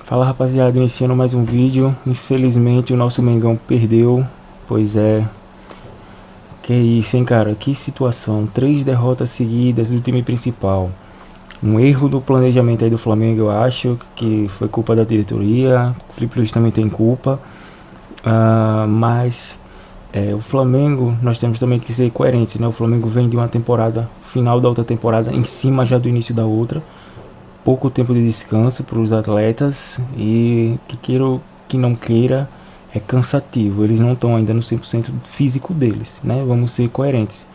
Fala rapaziada, iniciando mais um vídeo. Infelizmente o nosso Mengão perdeu. Pois é. Que isso, hein, cara? Que situação. 3 derrotas seguidas do time principal. Um erro do planejamento aí do Flamengo, eu acho. Que foi culpa da diretoria. O Felipe Luiz também tem culpa. Mas o Flamengo, nós temos também que ser coerentes, né? O Flamengo vem de uma temporada, final da outra temporada, em cima já do início da outra. Pouco tempo de descanso para os atletas e que queira ou que não queira é cansativo. Eles não estão ainda no 100% físico deles, né? Vamos ser coerentes.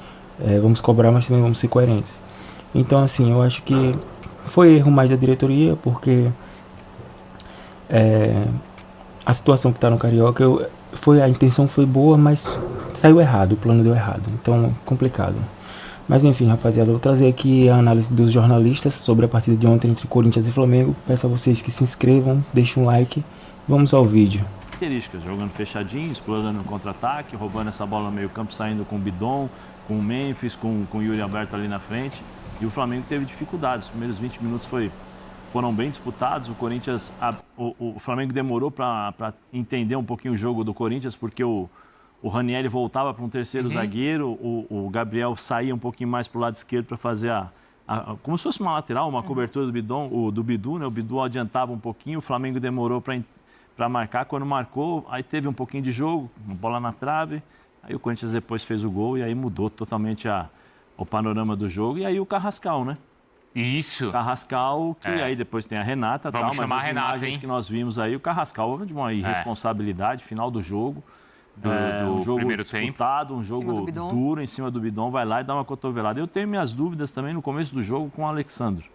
Vamos cobrar, mas também vamos ser coerentes. Então, assim, eu acho que foi erro mais da diretoria, porque a situação que está no Carioca, a intenção foi boa, mas saiu errado, o plano deu errado. Então, complicado. Mas enfim, rapaziada, eu vou trazer aqui a análise dos jornalistas sobre a partida de ontem entre Corinthians e Flamengo. Peço a vocês que se inscrevam, deixem um like. Vamos ao vídeo. Características, jogando fechadinho, explorando no contra-ataque, roubando essa bola no meio campo, saindo com o Bidon, com o Memphis, com o Yuri Alberto ali na frente. E o Flamengo teve dificuldades. Os primeiros 20 minutos foram bem disputados. O Corinthians, o Flamengo demorou para entender um pouquinho o jogo do Corinthians, porque o Ranieri voltava para um terceiro zagueiro, o Gabriel saía um pouquinho mais para o lado esquerdo para fazer como se fosse uma lateral, uma cobertura do Bidu, né? O Bidu adiantava um pouquinho, o Flamengo demorou para marcar. Quando marcou, aí teve um pouquinho de jogo, uma bola na trave, aí o Corinthians depois fez o gol e aí mudou totalmente o panorama do jogo. E aí o Carrascal, né? Isso. Carrascal, que aí depois tem a Renata, Vamos mas chamar as a Renata, imagens hein? que nós vimos aí, o Carrascal de uma irresponsabilidade, final do jogo. Do jogo primeiro tempo. disputado, um jogo duro em cima do Bidon, vai lá e dá uma cotovelada. Eu tenho minhas dúvidas também no começo do jogo com o Alexandre.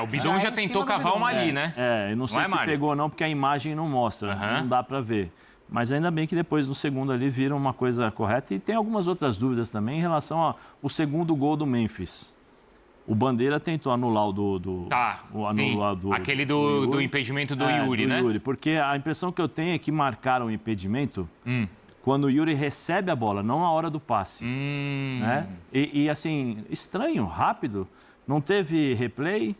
O Bidon já tentou cavar uma ali, né? Eu não sei se pegou ou não, porque a imagem não mostra, não dá pra ver. Mas ainda bem que depois, no segundo ali, viram uma coisa correta. E tem algumas outras dúvidas também em relação ao segundo gol do Memphis. O Bandeira tentou anular aquele do impedimento do Yuri, né? Yuri, porque a impressão que eu tenho é que marcaram o impedimento quando o Yuri recebe a bola, não na hora do passe. Né? E assim, estranho, rápido, não teve replay,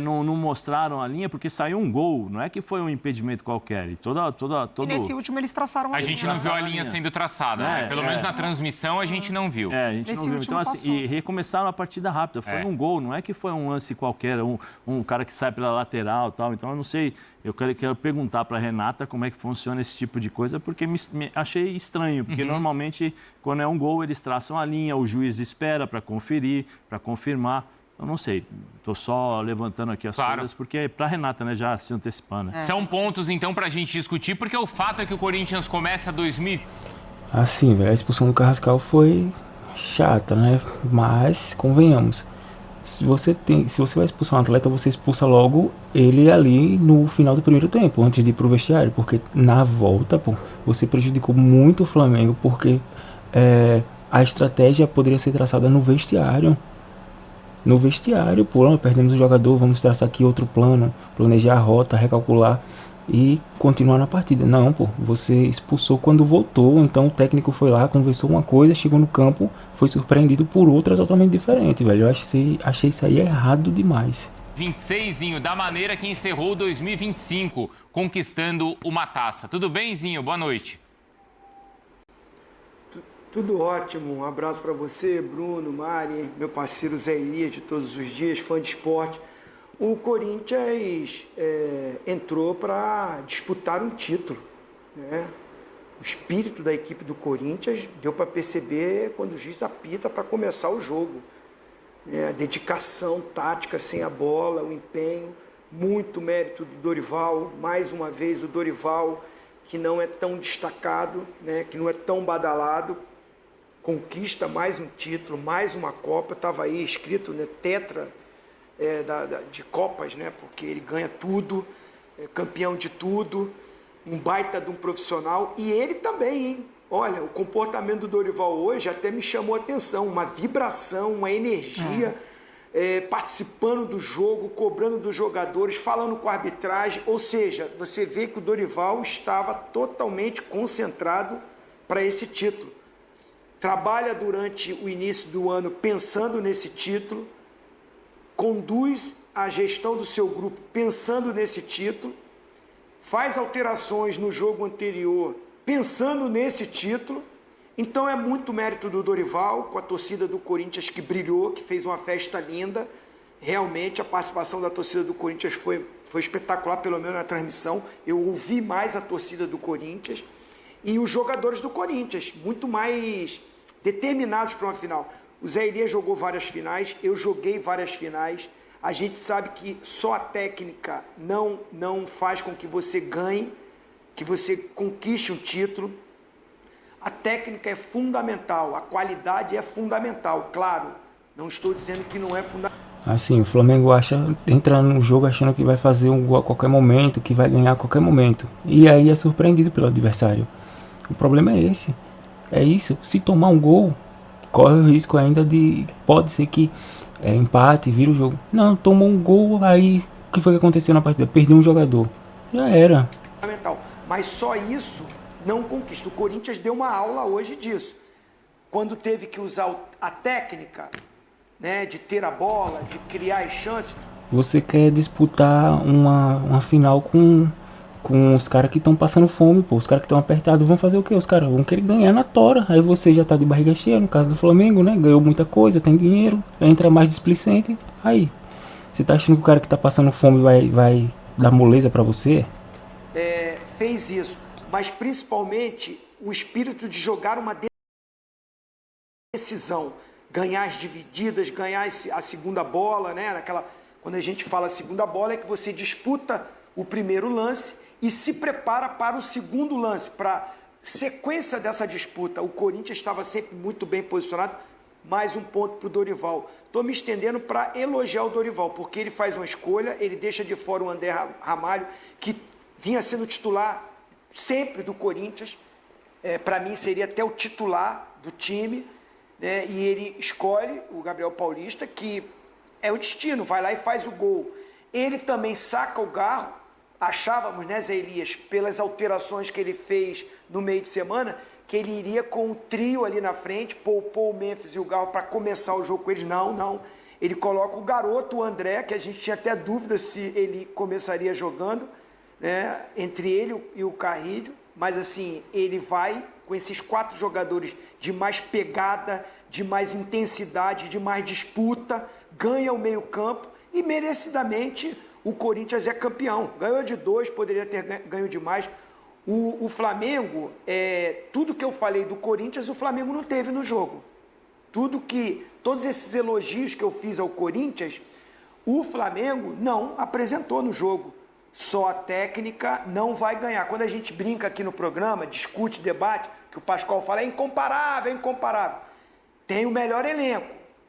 não mostraram a linha, porque saiu um gol, não é que foi um impedimento qualquer. E E nesse último eles traçaram a linha. A gente não viu a linha sendo traçada, né? Pelo menos na transmissão a gente não viu. A gente não viu. Então, assim, e recomeçaram a partida rápida. Foi um gol, não é que foi um lance qualquer, um cara que sai pela lateral e tal. Então, eu não sei, eu quero perguntar para a Renata como é que funciona esse tipo de coisa, porque achei estranho, porque normalmente, quando é um gol, eles traçam a linha, o juiz espera para conferir, para confirmar. Eu não sei, estou só levantando aqui as coisas, porque é para a Renata, né, já se antecipando. Né? São pontos, então, para a gente discutir, porque o fato é que o Corinthians começa 2000... Assim, velho, a expulsão do Carrascal foi chata, né? Mas, convenhamos, se você vai expulsar um atleta, você expulsa logo ele ali no final do primeiro tempo, antes de ir pro vestiário, porque na volta, você prejudicou muito o Flamengo, porque a estratégia poderia ser traçada no vestiário. No vestiário, perdemos o jogador, vamos traçar aqui outro plano, planejar a rota, recalcular e continuar na partida. Não, você expulsou quando voltou, então o técnico foi lá, conversou uma coisa, chegou no campo, foi surpreendido por outra totalmente diferente, velho. Eu achei isso aí errado demais. 26, da maneira que encerrou 2025, conquistando uma taça. Tudo bem, Zinho? Boa noite. Tudo ótimo, um abraço para você, Bruno, Mari, meu parceiro Zé Elias de todos os dias, fã de esporte. O Corinthians entrou para disputar um título, né? O espírito da equipe do Corinthians deu para perceber quando o juiz apita para começar o jogo. A dedicação tática sem a bola, o empenho, muito mérito do Dorival, mais uma vez o Dorival, que não é tão destacado, né? Que não é tão badalado, conquista mais um título, mais uma Copa, estava aí escrito, né, tetra de Copas, né, porque ele ganha tudo, campeão de tudo, um baita de um profissional, e ele também, hein? Olha, o comportamento do Dorival hoje até me chamou a atenção, uma vibração, uma energia, participando do jogo, cobrando dos jogadores, falando com a arbitragem, ou seja, você vê que o Dorival estava totalmente concentrado para esse título. Trabalha durante o início do ano pensando nesse título, conduz a gestão do seu grupo pensando nesse título, faz alterações no jogo anterior, pensando nesse título. Então é muito mérito do Dorival, com a torcida do Corinthians que brilhou, que fez uma festa linda. Realmente a participação da torcida do Corinthians foi espetacular, pelo menos na transmissão. Eu ouvi mais a torcida do Corinthians. E os jogadores do Corinthians, muito mais determinados para uma final. O Zé Elias jogou várias finais, eu joguei várias finais. A gente sabe que só a técnica não faz com que você ganhe, que você conquiste um título. A técnica é fundamental, a qualidade é fundamental. Claro, não estou dizendo que não é fundamental. Assim, o Flamengo entra no jogo achando que vai fazer um gol a qualquer momento, que vai ganhar a qualquer momento. E aí é surpreendido pelo adversário. O problema é esse. É isso. Se tomar um gol, corre o risco ainda de... Pode ser que empate, vira o jogo. Não, tomou um gol, aí o que foi que aconteceu na partida? Perdeu um jogador. Já era. Fundamental. Mas só isso não conquista. O Corinthians deu uma aula hoje disso. Quando teve que usar a técnica, né, de ter a bola, de criar as chances. Você quer disputar uma final com os caras que estão passando fome, pô. Os caras que estão apertados vão fazer o quê? Os caras vão querer ganhar na tora. Aí você já tá de barriga cheia, no caso do Flamengo, né? Ganhou muita coisa, tem dinheiro, entra mais displicente. Aí, você tá achando que o cara que tá passando fome vai dar moleza pra você? Fez isso. Mas principalmente o espírito de jogar uma decisão. Ganhar as divididas, ganhar a segunda bola, né? Quando a gente fala segunda bola, é que você disputa o primeiro lance e se prepara para o segundo lance, para sequência dessa disputa. O Corinthians estava sempre muito bem posicionado. Mais um ponto para o Dorival. Estou me estendendo para elogiar o Dorival, porque ele faz uma escolha, ele deixa de fora o André Ramalho, que vinha sendo titular sempre do Corinthians. Para mim seria até o titular do time. E ele escolhe o Gabriel Paulista, que é o destino, vai lá e faz o gol. Ele também saca o Garro, achávamos, né, Zé Elias, pelas alterações que ele fez no meio de semana, que ele iria com o trio ali na frente, poupou o Memphis e o Garro para começar o jogo com eles. Não. Ele coloca o garoto, o André, que a gente tinha até dúvida se ele começaria jogando, né, entre ele e o Carrilho, mas assim, ele vai com esses 4 jogadores de mais pegada, de mais intensidade, de mais disputa, ganha o meio-campo e merecidamente o Corinthians é campeão. Ganhou de 2, poderia ter ganho de mais. O Flamengo, tudo que eu falei do Corinthians, o Flamengo não teve no jogo. Todos esses elogios que eu fiz ao Corinthians, o Flamengo não apresentou no jogo. Só a técnica não vai ganhar. Quando a gente brinca aqui no programa, discute, debate, que o Pascoal fala, é incomparável. Tem o melhor elenco,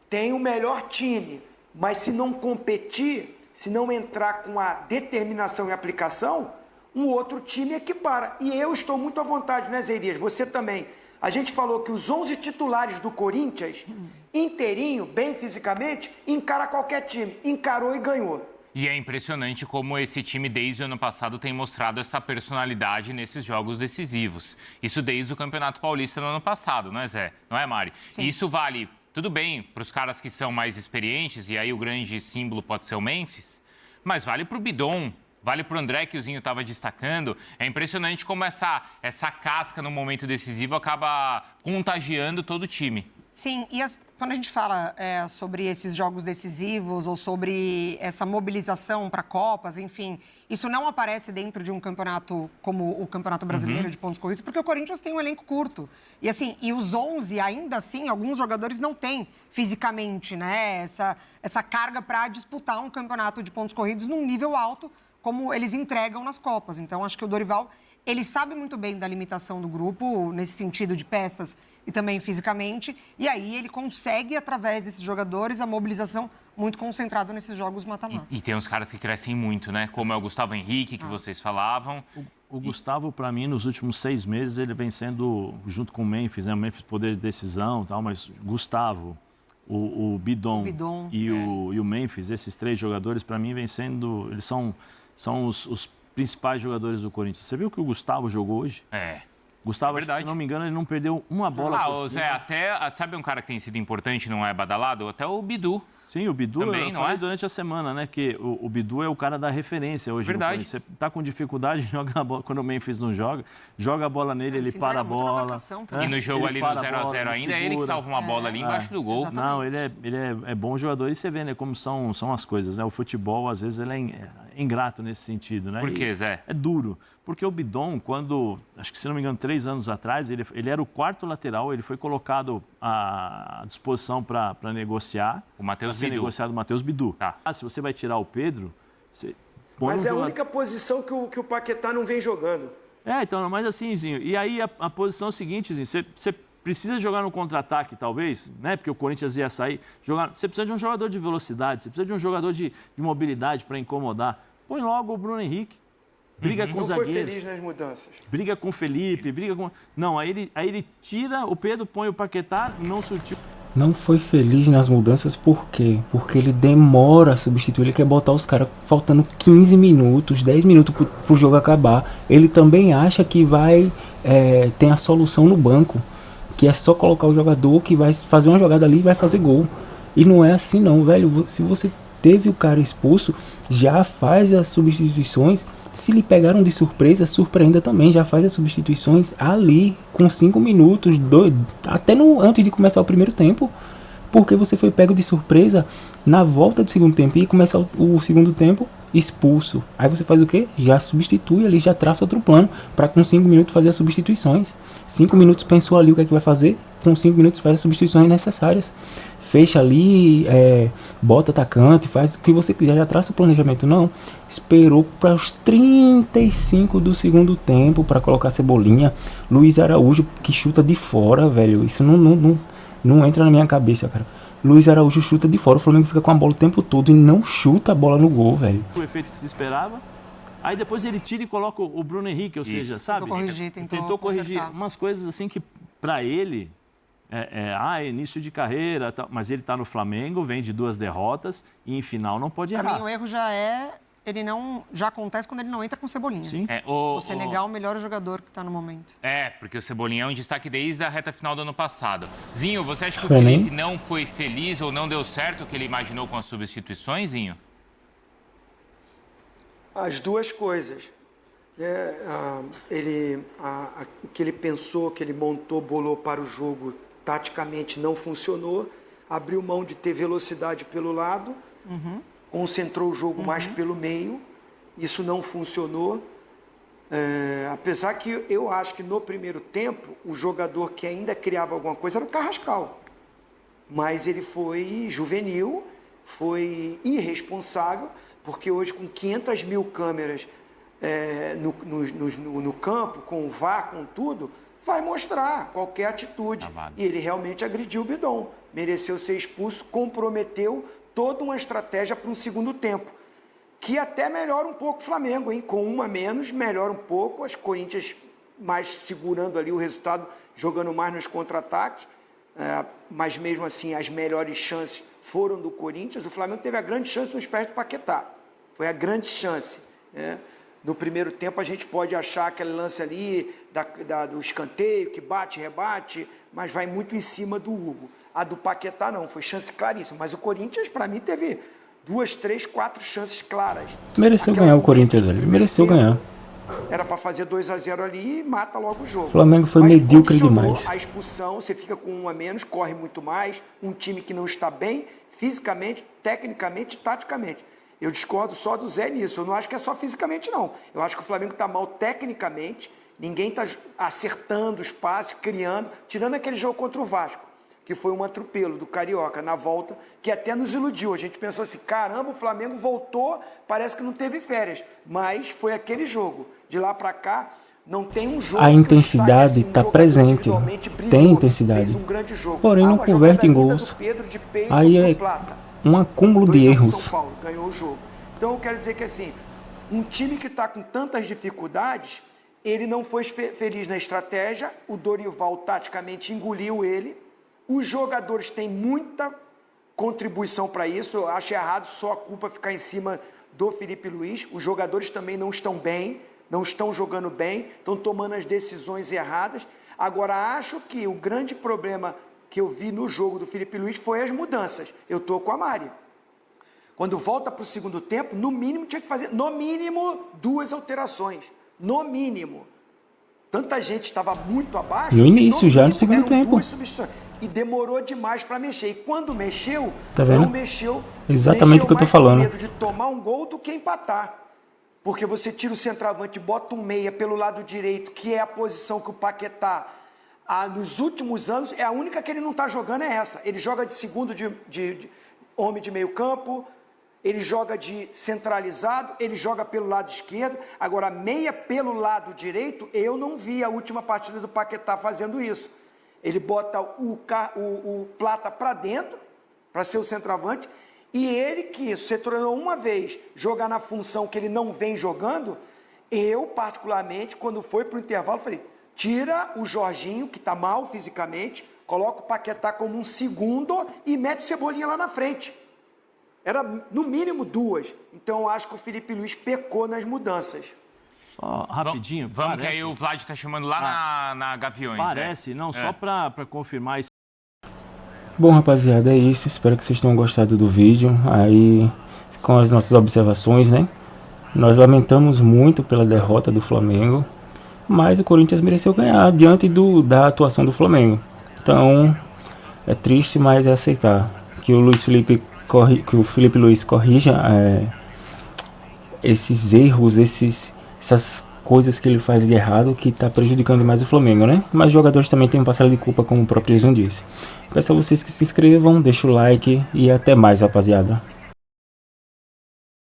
tem o melhor time, mas se não competir, se não entrar com a determinação e aplicação, um outro time equipara. E eu estou muito à vontade, né, Zé Elias? Você também. A gente falou que os 11 titulares do Corinthians, inteirinho, bem fisicamente, encara qualquer time. Encarou e ganhou. E é impressionante como esse time, desde o ano passado, tem mostrado essa personalidade nesses jogos decisivos. Isso desde o Campeonato Paulista no ano passado, não é, Zé? Não é, Mari? Sim. Isso vale, tudo bem, para os caras que são mais experientes, e aí o grande símbolo pode ser o Memphis, mas vale para o Bidon, vale para o André, que o Zinho estava destacando. É impressionante como essa casca no momento decisivo acaba contagiando todo o time. Sim, e quando a gente fala sobre esses jogos decisivos ou sobre essa mobilização para Copas, enfim, isso não aparece dentro de um campeonato como o Campeonato Brasileiro de pontos corridos, porque o Corinthians tem um elenco curto. E assim, e os 11, ainda assim, alguns jogadores não têm fisicamente, né, essa carga para disputar um campeonato de pontos corridos num nível alto, como eles entregam nas Copas. Então, acho que o Dorival, ele sabe muito bem da limitação do grupo, nesse sentido de peças e também fisicamente, e aí ele consegue, através desses jogadores, a mobilização muito concentrada nesses jogos mata-mata. E tem uns caras que crescem muito, né? Como é o Gustavo Henrique, que vocês falavam. O Gustavo, para mim, nos últimos 6 meses, ele vem sendo, junto com o Memphis, né? O Memphis poder de decisão e tal, mas Gustavo, o Bidon e o Memphis, esses 3 jogadores, para mim, vem sendo... Eles são os principais jogadores do Corinthians. Você viu que o Gustavo jogou hoje? Gustavo, acho que, se não me engano, ele não perdeu uma bola por cima. Zé, até, sabe um cara que tem sido importante, não é badalado? Até o Bidu. Sim, o Bidu, também, eu falei durante a semana, né? Que o Bidu é o cara da referência hoje. Verdade. Você tá com dificuldade, joga a bola. Quando o Memphis não joga a bola nele, ele para a bola. E no jogo ali no 0x0 ainda, é ele que salva uma bola ali embaixo do gol. Exatamente. Não, ele é bom jogador e você vê, né, como são as coisas, né? O futebol, às vezes, ele é ingrato nesse sentido, né? Por quê, Zé? É duro. Porque o Bidon, acho que se não me engano, 3 anos atrás, ele era o quarto lateral, ele foi colocado à disposição para negociar. O Matheus Bidu. Negociado o Matheus Bidu. Tá. Se você vai tirar o Pedro, você põe Mas é a única posição que o Paquetá não vem jogando. Então, mas assim, Zinho, e aí a posição é o seguinte, Zinho, você precisa jogar no contra-ataque, talvez, né? Porque o Corinthians ia sair. Você precisa de um jogador de velocidade, você precisa de um jogador de mobilidade para incomodar. Põe logo o Bruno Henrique. Briga com os zagueiros. Não foi feliz nas mudanças. Briga com o Felipe, briga com... Não, aí ele tira o Pedro, põe o Paquetá, não surtiu. Não foi feliz nas mudanças, por quê? Porque ele demora a substituir, ele quer botar os caras faltando 15 minutos, 10 minutos pro jogo acabar. Ele também acha que tem a solução no banco, que é só colocar o jogador que vai fazer uma jogada ali e vai fazer gol. E não é assim não, velho. Se você teve o cara expulso, já faz as substituições. Se lhe pegaram de surpresa, surpreenda também, já faz as substituições ali, com 5 minutos, até antes de começar o primeiro tempo, porque você foi pego de surpresa na volta do segundo tempo e começa o segundo tempo expulso. Aí você faz o quê? Já substitui ali, já traça outro plano, para com 5 minutos fazer as substituições. 5 minutos pensou ali o que é que vai fazer, com 5 minutos faz as substituições necessárias. Fecha ali, bota atacante, faz o que você quiser, já traça o planejamento. Não, esperou para os 35 do segundo tempo para colocar Cebolinha. Luiz Araújo, que chuta de fora, velho. Isso não entra na minha cabeça, cara. Luiz Araújo chuta de fora, o Flamengo fica com a bola o tempo todo e não chuta a bola no gol, velho. O efeito que se esperava. Aí depois ele tira e coloca o Bruno Henrique, ou seja, sabe? Tentou corrigir umas coisas assim que, para ele... início de carreira, mas ele está no Flamengo, vem de 2 derrotas e em final não pode errar. Para mim o erro já acontece quando ele não entra com Cebolinha. Sim. Você negar o melhor jogador que está no momento. Porque o Cebolinha é um destaque desde a reta final do ano passado. Zinho, você acha que o Felipe não foi feliz ou não deu certo o que ele imaginou com as substituições, Zinho? As duas coisas. O que ele pensou, que ele montou, bolou para o jogo, taticamente não funcionou, abriu mão de ter velocidade pelo lado, concentrou o jogo mais pelo meio, isso não funcionou. Apesar que eu acho que no primeiro tempo, o jogador que ainda criava alguma coisa era o Carrascal. Mas ele foi juvenil, foi irresponsável, porque hoje com 500 mil câmeras no campo, com o VAR, com tudo, vai mostrar qualquer atitude. E ele realmente agrediu o Bidon, mereceu ser expulso, comprometeu toda uma estratégia para um segundo tempo, que até melhora um pouco o Flamengo, hein? Com uma a menos, melhora um pouco, as Corinthians mais segurando ali o resultado, jogando mais nos contra-ataques, mas mesmo assim as melhores chances foram do Corinthians. O Flamengo teve a grande chance nos pés do Paquetá, foi a grande chance, né? No primeiro tempo a gente pode achar aquele lance ali do escanteio, que bate, rebate, mas vai muito em cima do Hugo. A do Paquetá não, foi chance claríssima. Mas o Corinthians, para mim, teve 2, 3, 4 chances claras. Mereceu ganhar o Corinthians ali, mereceu ganhar. Era para fazer 2-0 ali e mata logo o jogo. O Flamengo foi medíocre demais. A expulsão, você fica com 1 a menos, corre muito mais, um time que não está bem, fisicamente, tecnicamente e taticamente. Eu discordo só do Zé nisso. Eu não acho que é só fisicamente, não. Eu acho que o Flamengo está mal tecnicamente. Ninguém está acertando os passes, criando. Tirando aquele jogo contra o Vasco, que foi um atropelo do Carioca na volta, que até nos iludiu. A gente pensou assim, caramba, o Flamengo voltou, parece que não teve férias. Mas foi aquele jogo. De lá para cá, não tem um jogo... A intensidade está presente. Tem intensidade. Fez um grande jogo. Porém, não converte em gols. Aí é um acúmulo de erros. São Paulo ganhou o jogo. Então eu quero dizer que assim, um time que está com tantas dificuldades, ele não foi feliz na estratégia, o Dorival taticamente engoliu ele, os jogadores têm muita contribuição para isso, eu acho errado só a culpa ficar em cima do Felipe Luiz, os jogadores também não estão bem, não estão jogando bem, estão tomando as decisões erradas. Agora, acho que o grande problema que eu vi no jogo do Filipe Luís foi as mudanças. Eu estou com a Mari. Quando volta para o segundo tempo, no mínimo tinha que fazer, no mínimo, 2 alterações. No mínimo. Tanta gente estava muito abaixo. No início, já no segundo tempo. 2 substituições. E demorou demais para mexer. E quando mexeu, tá vendo? Não mexeu. Exatamente o que eu tô falando. Mais com medo de tomar um gol do que empatar. Porque você tira o centroavante e bota um meia pelo lado direito, que é a posição que o Paquetá, nos últimos anos, é a única que ele não está jogando, é essa. Ele joga de segundo de homem de meio campo, ele joga de centralizado, ele joga pelo lado esquerdo. Agora, meia pelo lado direito, eu não vi a última partida do Paquetá fazendo isso. Ele bota o Plata para dentro, para ser o centroavante, e ele que se tornou uma vez jogar na função que ele não vem jogando, eu, particularmente, quando foi para o intervalo, falei, tira o Jorginho, que está mal fisicamente, coloca o Paquetá como um segundo e mete o Cebolinha lá na frente. Era, no mínimo, 2. Então, eu acho que o Filipe Luís pecou nas mudanças. Só rapidinho. Vamos que aí o Vlad está chamando lá na Gaviões. Parece, não, só para confirmar isso. Bom, rapaziada, é isso. Espero que vocês tenham gostado do vídeo. Aí ficam as nossas observações, né? Nós lamentamos muito pela derrota do Flamengo, mas o Corinthians mereceu ganhar diante da atuação do Flamengo. Então, é triste, mas é aceitar que o Filipe Luís corrija esses erros, essas coisas que ele faz de errado, que está prejudicando mais o Flamengo, né? Mas os jogadores também têm uma parcela de culpa, como o próprio Jason disse. Peço a vocês que se inscrevam, deixem o like e até mais, rapaziada.